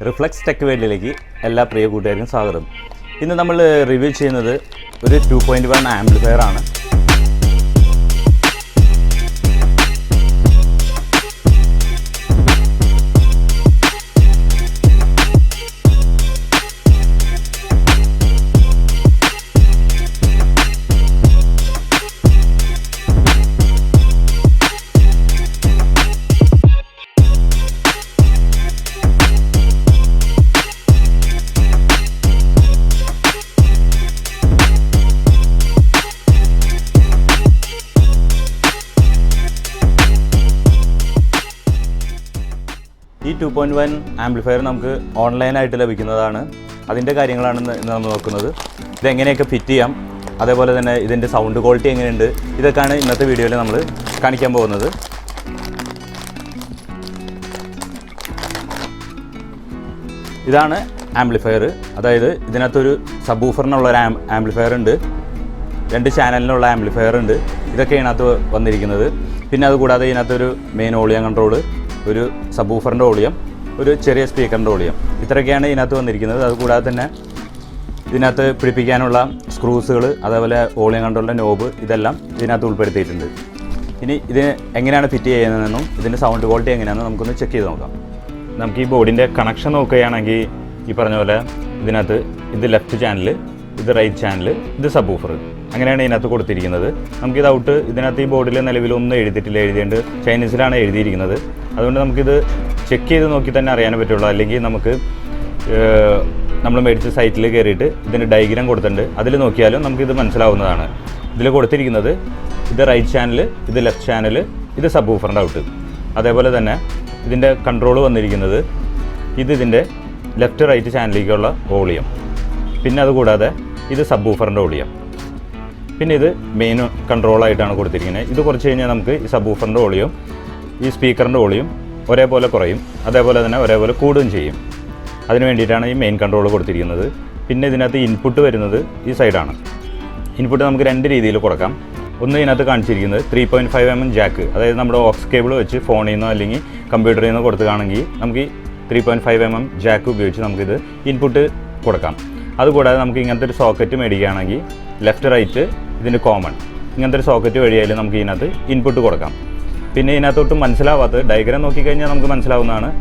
Reflex Tech വേൾഡിലേക്ക് എല്ലാ പ്രിയ കൂട്ടുകാർക്കും സ്വാഗതം. ഇന്ന് നമ്മൾ റിവ്യൂ ചെയ്യുന്നത് ഒരു 2.1 ആംപ്ലിഫയർ ആണ്. ഈ 2.1 ആംപ്ലിഫയർ നമുക്ക് ഓൺലൈനായിട്ട് ലഭിക്കുന്നതാണ്. അതിൻ്റെ കാര്യങ്ങളാണ് ഇന്ന് നമ്മൾ നോക്കുന്നത്. ഇതെങ്ങനെയൊക്കെ ഫിറ്റ് ചെയ്യാം, അതേപോലെ തന്നെ ഇതിൻ്റെ സൗണ്ട് ക്വാളിറ്റി എങ്ങനെയുണ്ട്, ഇതൊക്കെയാണ് ഇന്നത്തെ വീഡിയോയിൽ നമ്മൾ കാണിക്കാൻ പോകുന്നത്. ഇതാണ് ആംപ്ലിഫയർ. അതായത് ഇതിനകത്തൊരു സബ്വൂഫറിനുള്ളൊരു ആംപ്ലിഫയർ ഉണ്ട്, 2 ചാനലിനുള്ള ആംപ്ലിഫയർ ഉണ്ട്. ഇതൊക്കെയാണ് ഇതിനകത്ത് വന്നിരിക്കുന്നത്. പിന്നെ അതുകൂടാതെ ഇതിനകത്തൊരു മെയിൻ വോളിയം കൺട്രോൾ, ഒരു സബ്വൂഫറിൻ്റെ വോളിയം, ഒരു ചെറിയ സ്പീക്കറിൻ്റെ വോളിയം, ഇത്രയൊക്കെയാണ് ഇതിനകത്ത് വന്നിരിക്കുന്നത്. അതുകൂടാതെ തന്നെ ഇതിനകത്ത് പിടിപ്പിക്കാനുള്ള സ്ക്രൂസുകൾ, അതേപോലെ വോളിയം കൺട്രോളിൻ്റെ നോബ്, ഇതെല്ലാം ഇതിനകത്ത് ഉൾപ്പെടുത്തിയിട്ടുണ്ട്. ഇനി ഇത് എങ്ങനെയാണ് ഫിറ്റ് ചെയ്യുന്നതെന്നും ഇതിൻ്റെ സൗണ്ട് ക്വാളിറ്റി എങ്ങനെയാണെന്ന് നമുക്കൊന്ന് ചെക്ക് ചെയ്ത് നോക്കാം. നമുക്ക് ഈ ബോർഡിൻ്റെ കണക്ഷൻ നോക്കുകയാണെങ്കിൽ ഈ പറഞ്ഞ പോലെ ഇതിനകത്ത് ഇത് ലെഫ്റ്റ് ചാനൽ, ഇത് റൈറ്റ് ചാനൽ, ഇത് സബ്വൂഫർ, അങ്ങനെയാണ് ഇതിനകത്ത് കൊടുത്തിരിക്കുന്നത്. നമുക്കിത് ഔട്ട് ഇതിനകത്ത് ഈ ബോർഡിൽ നിലവിലൊന്നും എഴുതിയിട്ടില്ല, എഴുതിയിട്ട് ചൈനീസിലാണ് എഴുതിയിരിക്കുന്നത്. അതുകൊണ്ട് നമുക്കിത് ചെക്ക് ചെയ്ത് നോക്കി തന്നെ അറിയാൻ പറ്റുള്ളൂ. അല്ലെങ്കിൽ നമുക്ക് നമ്മൾ മേടിച്ച സൈറ്റിൽ കയറിയിട്ട് ഇതിൻ്റെ ഡയഗ്രാം കൊടുത്തിട്ടുണ്ട്, അതിൽ നോക്കിയാലും നമുക്കിത് മനസ്സിലാവുന്നതാണ്. ഇതിൽ കൊടുത്തിരിക്കുന്നത് ഇത് റൈറ്റ് ചാനൽ, ഇത് ലെഫ്റ്റ് ചാനൽ, ഇത് സബ്വൂഫറിൻ്റെ ഔട്ട്. അതേപോലെ തന്നെ ഇതിൻ്റെ കൺട്രോൾ വന്നിരിക്കുന്നത് ഇതിൻ്റെ ലെഫ്റ്റ് റൈറ്റ് ചാനലിലേക്കുള്ള വോളിയം, പിന്നെ അതുകൂടാതെ ഇത് സബ്വൂഫറിൻ്റെ വോളിയം, പിന്നെ ഇത് മെയിൻ കൺട്രോളായിട്ടാണ് കൊടുത്തിരിക്കുന്നത്. ഇത് കുറച്ച് കഴിഞ്ഞാൽ നമുക്ക് ഈ സബ്വൂഫറിൻ്റെ വോളിയം, ഈ സ്പീക്കറിൻ്റെ വോളിയം ഒരേപോലെ കുറയും, അതേപോലെ തന്നെ ഒരേപോലെ കൂടുകയും ചെയ്യും. അതിന് വേണ്ടിയിട്ടാണ് ഈ മെയിൻ കൺട്രോൾ കൊടുത്തിരിക്കുന്നത്. പിന്നെ ഇതിനകത്ത് ഇൻപുട്ട് വരുന്നത് ഈ സൈഡാണ്. ഇൻപുട്ട് നമുക്ക് 2 രീതിയിൽ കൊടുക്കാം. ഒന്ന് ഇതിനകത്ത് കാണിച്ചിരിക്കുന്നത് 3.5 mm ജാക്ക്, അതായത് നമ്മുടെ ഓക്സ് കേബിൾ വെച്ച് ഫോണിൽ നിന്നോ അല്ലെങ്കിൽ കമ്പ്യൂട്ടറിൽ നിന്നോ കൊടുക്കുകയാണെങ്കിൽ നമുക്ക് ഈ 3.5 mm ജാക്ക് ഉപയോഗിച്ച് നമുക്കിത് ഇൻപുട്ട് കൊടുക്കാം. അതുകൂടാതെ നമുക്ക് ഇങ്ങനത്തെ ഒരു സോക്കറ്റ് മേടിക്കുകയാണെങ്കിൽ ലെഫ്റ്റ് റൈറ്റ് ഇതിന് കോമൺ, ഇങ്ങനത്തെ ഒരു സോക്കറ്റ് വഴിയായാലും നമുക്ക് ഇതിനകത്ത് ഇൻപുട്ട് കൊടുക്കാം. പിന്നെ ഇതിനകത്തോട്ട് മനസ്സിലാവാത്തത്, ഡയഗ്രാം നോക്കിക്കഴിഞ്ഞാൽ നമുക്ക്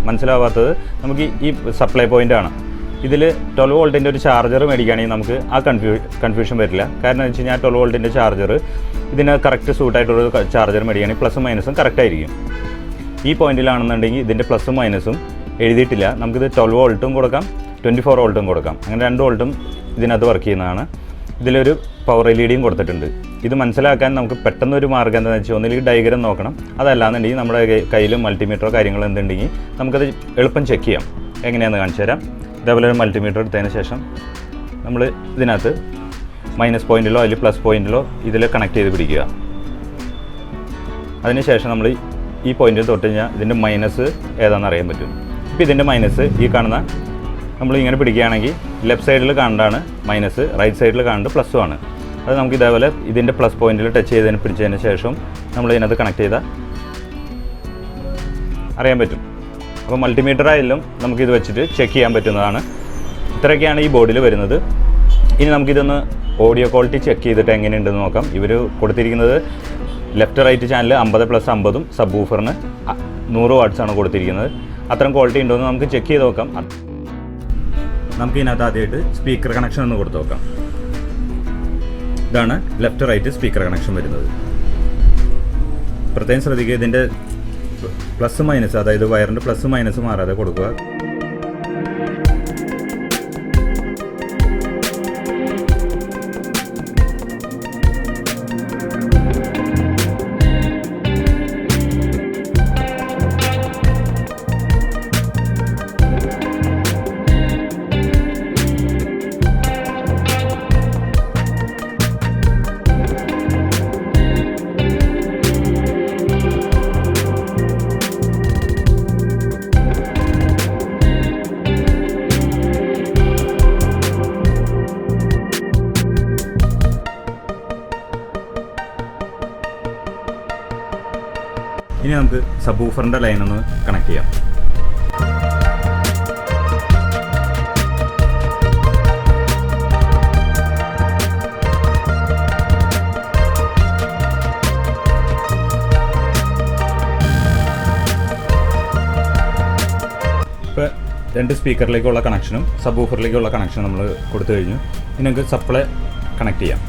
മനസ്സിലാവാത്തത് നമുക്ക് ഈ സപ്ലൈ പോയിൻ്റാണ്. ഇതിൽ 12 വോൾട്ടിൻ്റെ ഒരു ചാർജർ മേടിക്കുകയാണെങ്കിൽ നമുക്ക് ആ കൺഫ്യൂഷൻ വരില്ല. കാരണം എന്ന് വെച്ച് കഴിഞ്ഞാൽ 12 വോൾട്ടിൻ്റെ ചാർജർ ഇതിന് കറക്റ്റ് സൂട്ടായിട്ടുള്ള ചാർജർ മേടിക്കുകയാണെങ്കിൽ പ്ലസും മൈനസും കറക്റ്റായിരിക്കും. ഈ പോയിന്റിലാണെന്നുണ്ടെങ്കിൽ ഇതിൻ്റെ പ്ലസും മൈനസും എഴുതിയിട്ടില്ല. നമുക്കിത് 12 വോൾട്ടും കൊടുക്കാം, 24 വോൾട്ടും കൊടുക്കാം. അങ്ങനെ 2 വോൾട്ടും ഇതിനകത്ത് വർക്ക് ചെയ്യുന്നതാണ്. ഇതിലൊരു പവർ LED കൊടുത്തിട്ടുണ്ട്. ഇത് മനസ്സിലാക്കാൻ നമുക്ക് പെട്ടെന്നൊരു മാർഗ്ഗം എന്താണെന്ന് വെച്ചാൽ ഒന്നിലേക്ക് ഡയഗ്രാം നോക്കണം. അതല്ലാന്നുണ്ടെങ്കിൽ നമ്മുടെ കയ്യിൽ മൾട്ടിമീറ്ററോ കാര്യങ്ങളോ എന്തുണ്ടെങ്കിൽ നമുക്കത് എളുപ്പം ചെക്ക് ചെയ്യാം. എങ്ങനെയാണെന്ന് കാണിച്ചു തരാം. ഇതേപോലെ ഒരു മൾട്ടിമീറ്റർ എടുത്തതിന് ശേഷം നമ്മൾ ഇതിനകത്ത് മൈനസ് പോയിൻറ്റിലോ അല്ലെങ്കിൽ പ്ലസ് പോയിൻറ്റിലോ ഇതിൽ കണക്ട് ചെയ്ത് പിടിക്കുക. അതിനുശേഷം നമ്മൾ ഈ പോയിൻറ്റിൽ തൊട്ട് കഴിഞ്ഞാൽ ഇതിൻ്റെ മൈനസ് ഏതാണെന്ന് അറിയാൻ പറ്റും. ഇപ്പോൾ ഇതിൻ്റെ മൈനസ് ഈ കാണുന്ന നമ്മൾ ഇങ്ങനെ പിടിക്കുകയാണെങ്കിൽ ലെഫ്റ്റ് സൈഡിൽ കാണേണ്ടതാണ് മൈനസ്, റൈറ്റ് സൈഡിൽ കാണേണ്ടത് പ്ലസ്സും ആണ്. അത് നമുക്ക് ഇതേപോലെ ഇതിൻ്റെ പ്ലസ് പോയിൻറ്റിൽ ടച്ച് ചെയ്തതിന് പിടിച്ചതിന് ശേഷം നമ്മൾ ഇതിനകത്ത് കണക്ട് ചെയ്താൽ അറിയാൻ പറ്റും. അപ്പോൾ മൾട്ടിമീറ്റർ ആയാലും നമുക്കിത് വെച്ചിട്ട് ചെക്ക് ചെയ്യാൻ പറ്റുന്നതാണ്. ഇത്രയൊക്കെയാണ് ഈ ബോർഡിൽ വരുന്നത്. ഇനി നമുക്കിതൊന്ന് ഓഡിയോ ക്വാളിറ്റി ചെക്ക് ചെയ്തിട്ട് എങ്ങനെയുണ്ടെന്ന് നോക്കാം. ഇവർ കൊടുത്തിരിക്കുന്നത് ലെഫ്റ്റ് റൈറ്റ് ചാനൽ 50+50 സബ്വൂഫറിന് 100 വാട്ട്സാണ് കൊടുത്തിരിക്കുന്നത്. അത്രയും ക്വാളിറ്റി ഉണ്ടോയെന്ന് നമുക്ക് ചെക്ക് ചെയ്ത് നോക്കാം. നമുക്ക് ഇതിനകത്ത് ആദ്യമായിട്ട് സ്പീക്കർ കണക്ഷൻ ഒന്ന് കൊടുത്ത് നോക്കാം. ഇതാണ് ലെഫ്റ്റ് റൈറ്റ് സ്പീക്കർ കണക്ഷൻ വരുന്നത്. പ്രത്യേകം ശ്രദ്ധിക്കുക, ഇതിൻ്റെ പ്ലസ് മൈനസ്, അതായത് വയറിൻ്റെ പ്ലസ് മൈനസ് മാറാതെ കൊടുക്കുക. ഇനി നമുക്ക് സബ്വൂഫറിൻ്റെ ലൈൻ ഒന്ന് കണക്ട് ചെയ്യാം. 2 സ്പീക്കറിലേക്കുള്ള കണക്ഷനും സബ്വൂഫറിലേക്കുള്ള കണക്ഷനും നമ്മൾ കൊടുത്തു കഴിഞ്ഞു. ഇനി നമുക്ക് സപ്ലൈ കണക്ട് ചെയ്യാം.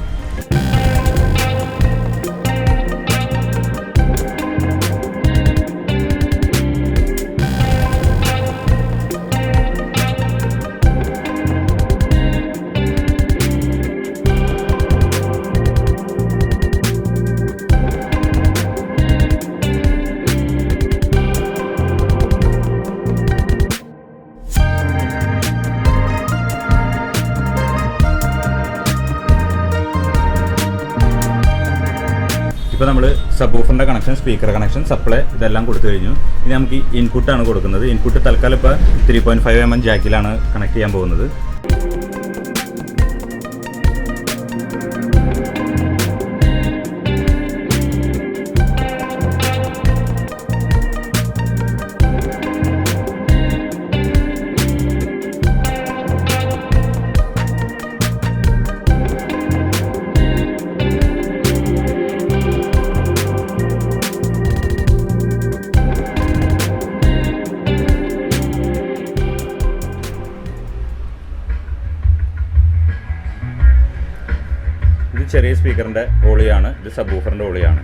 ഇപ്പോൾ നമ്മൾ സബ്വൂഫറിൻ്റെ കണക്ഷൻ, സ്പീക്കർ കണക്ഷൻ, സപ്ലൈ ഇതെല്ലാം കൊടുത്തു കഴിഞ്ഞു. ഇനി നമുക്ക് ഇൻപുട്ടാണ് കൊടുക്കുന്നത്. ഇൻപുട്ട് തൽക്കാലം ഇപ്പോൾ 3.5 mm ജാക്കിലാണ് കണക്ട് ചെയ്യാൻ പോകുന്നത്. ഇത് ചെറിയ സ്പീക്കറിൻ്റെ ഓളിയാണ്, ഇത് സബ്വൂഫറിൻ്റെ ഓളിയാണ്.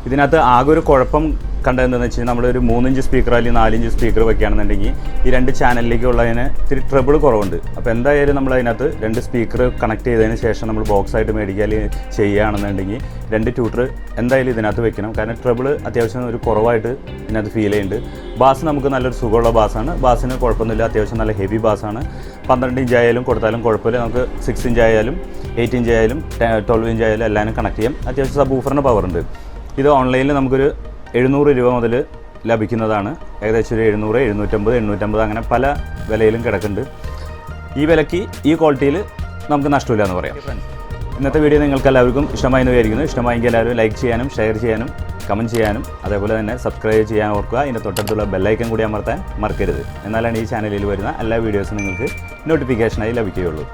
ഇതിനകത്ത് ആകെ ഒരു കുഴപ്പം കണ്ടതെന്താണെന്ന് വെച്ച് കഴിഞ്ഞാൽ നമ്മളൊരു 3 ഇഞ്ച് സ്പീക്കർ അല്ലെങ്കിൽ 4 ഇഞ്ച് സ്പീക്കർ വെക്കുകയാണെന്നുണ്ടെങ്കിൽ ഈ 2 ചാനലിലേക്കുള്ളതിന് ഇത്തിരി ട്രബിൾ കുറവുണ്ട്. അപ്പോൾ എന്തായാലും നമ്മൾ അതിനകത്ത് 2 സ്പീക്കർ കണക്ട് ചെയ്തതിന് ശേഷം നമ്മൾ ബോക്സായിട്ട് മേടിക്കുക ചെയ്യുകയാണെന്നുണ്ടെങ്കിൽ 2 ട്യൂട്ടർ എന്തായാലും ഇതിനകത്ത് വെക്കണം. കാരണം ട്രബിൾ അത്യാവശ്യം ഒരു കുറവായിട്ട് ഇതിനകത്ത് ഫീൽ ചെയ്യുന്നുണ്ട്. ബാസ് നമുക്ക് നല്ലൊരു സുഖമുള്ള ബാസാണ്. ബാസിന് കുഴപ്പമൊന്നുമില്ല, അത്യാവശ്യം നല്ല ഹെവി ബാസാണ്. 12 ഇഞ്ച് ആയാലും കൊടുത്താലും കുഴപ്പമില്ല. നമുക്ക് 6 ഇഞ്ച് ആയാലും 8 ഇഞ്ച് ആയാലും 12 ഇഞ്ച് ആയാലും എല്ലാവരും കണക്ട് ചെയ്യാം. അത്യാവശ്യം സബ്വൂഫറിന് പവറുണ്ട്. ഇത് ഓൺലൈനിൽ നമുക്കൊരു 700 രൂപ മുതൽ ലഭിക്കുന്നതാണ്. ഏകദേശം ഒരു 700, 750, 850 അങ്ങനെ പല വിലയിലും കിടക്കുന്നുണ്ട്. ഈ വിലയ്ക്ക് ഈ ക്വാളിറ്റിയിൽ നമുക്ക് നഷ്ടമില്ല എന്ന് പറയാം. ഇന്നത്തെ വീഡിയോ നിങ്ങൾക്ക് എല്ലാവർക്കും ഇഷ്ടമായി എന്ന് വിചാരിക്കുന്നു. ഇഷ്ടമായെങ്കിൽ എല്ലാവരും ലൈക്ക് ചെയ്യാനും ഷെയർ ചെയ്യാനും കമൻറ്റ് ചെയ്യാനും അതേപോലെ തന്നെ സബ്സ്ക്രൈബ് ചെയ്യാൻ ഓർക്കുക. ഇതിൻ്റെ തൊട്ടടുത്തുള്ള ബെല്ലൈക്കൻ കൂടി അമർത്താൻ മറക്കരുത്. എന്നാലാണ് ഈ ചാനലിൽ വരുന്ന എല്ലാ വീഡിയോസും നിങ്ങൾക്ക് നോട്ടിഫിക്കേഷനായി ലഭിക്കുകയുള്ളൂ.